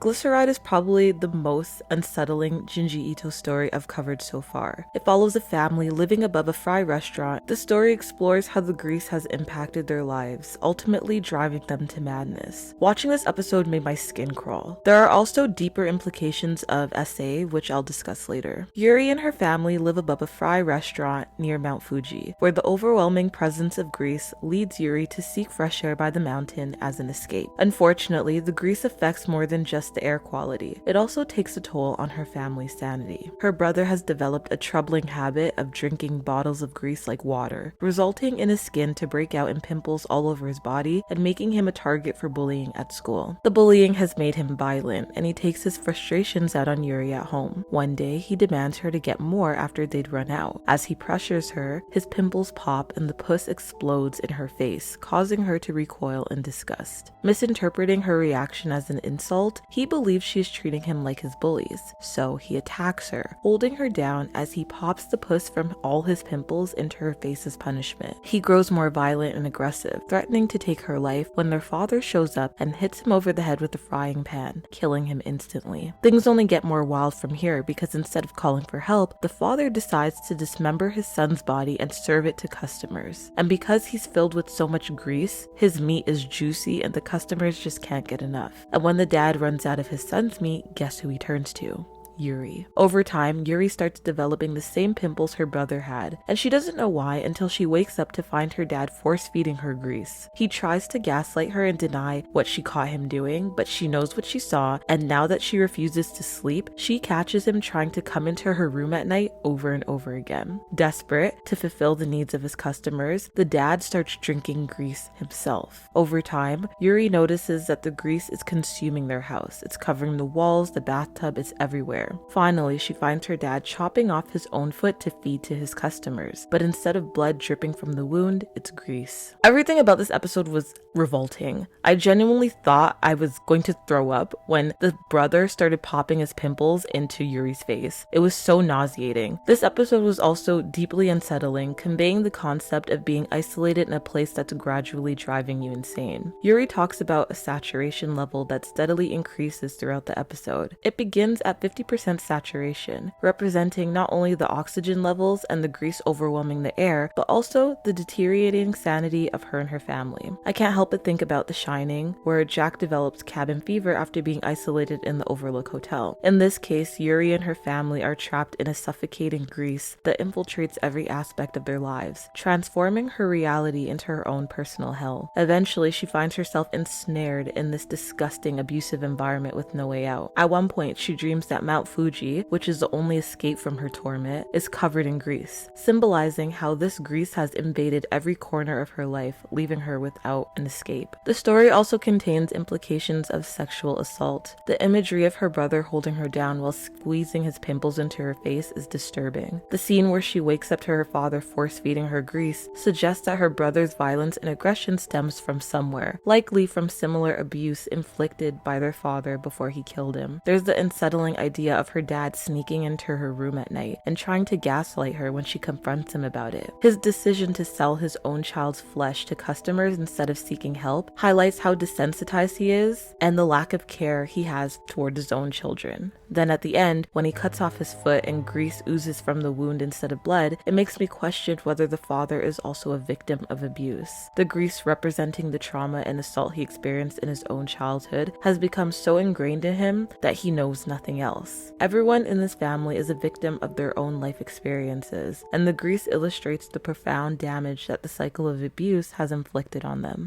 Glyceride is probably the most unsettling Junji Ito story I've covered so far. It follows a family living above a fry restaurant. The story explores how the grease has impacted their lives, ultimately driving them to madness. Watching this episode made my skin crawl. There are also deeper implications of SA, which I'll discuss later. Yuri and her family live above a fry restaurant near Mount Fuji, where the overwhelming presence of grease leads Yuri to seek fresh air by the mountain as an escape. Unfortunately, the grease affects more than just the air quality. It also takes a toll on her family's sanity. Her brother has developed a troubling habit of drinking bottles of grease like water, resulting in his skin to break out in pimples all over his body and making him a target for bullying at school. The bullying has made him violent, and he takes his frustrations out on Yuri at home. One day, he demands her to get more after they'd run out. As he pressures her, his pimples pop and the pus explodes in her face, causing her to recoil in disgust. Misinterpreting her reaction as an insult, he believes she is treating him like his bullies, so he attacks her, holding her down as he pops the pus from all his pimples into her face as punishment. He grows more violent and aggressive, threatening to take her life when their father shows up and hits him over the head with a frying pan, killing him instantly. Things only get more wild from here because instead of calling for help, the father decides to dismember his son's body and serve it to customers. And because he's filled with so much grease, his meat is juicy and the customers just can't get enough. And when the dad runs out of his son's meat, guess who he turns to? Yuri. Over time, Yuri starts developing the same pimples her brother had, and she doesn't know why until she wakes up to find her dad force-feeding her grease. He tries to gaslight her and deny what she caught him doing, but she knows what she saw, and now that she refuses to sleep, she catches him trying to come into her room at night over and over again. Desperate to fulfill the needs of his customers, the dad starts drinking grease himself. Over time, Yuri notices that the grease is consuming their house. It's covering the walls, the bathtub, it's everywhere. Finally, she finds her dad chopping off his own foot to feed to his customers, but instead of blood dripping from the wound, it's grease. Everything about this episode was revolting. I genuinely thought I was going to throw up when the brother started popping his pimples into Yuri's face. It was so nauseating. This episode was also deeply unsettling, conveying the concept of being isolated in a place that's gradually driving you insane. Yuri talks about a saturation level that steadily increases throughout the episode. It begins at 50% saturation, representing not only the oxygen levels and the grease overwhelming the air, but also the deteriorating sanity of her and her family. I can't help but think about The Shining, where Jack develops cabin fever after being isolated in the Overlook Hotel. In this case, Yuri and her family are trapped in a suffocating grease that infiltrates every aspect of their lives, transforming her reality into her own personal hell. Eventually, she finds herself ensnared in this disgusting, abusive environment with no way out. At one point, she dreams that Mount Fuji, which is the only escape from her torment, is covered in grease, symbolizing how this grease has invaded every corner of her life, leaving her without an escape. The story also contains implications of sexual assault. The imagery of her brother holding her down while squeezing his pimples into her face is disturbing. The scene where she wakes up to her father force-feeding her grease suggests that her brother's violence and aggression stems from somewhere, likely from similar abuse inflicted by their father before he killed him. There's the unsettling idea of her dad sneaking into her room at night and trying to gaslight her when she confronts him about it. His decision to sell his own child's flesh to customers instead of seeking help highlights how desensitized he is and the lack of care he has toward his own children. Then at the end, when he cuts off his foot and grease oozes from the wound instead of blood, it makes me question whether the father is also a victim of abuse. The grease representing the trauma and assault he experienced in his own childhood has become so ingrained in him that he knows nothing else. Everyone in this family is a victim of their own life experiences, and the grease illustrates the profound damage that the cycle of abuse has inflicted on them.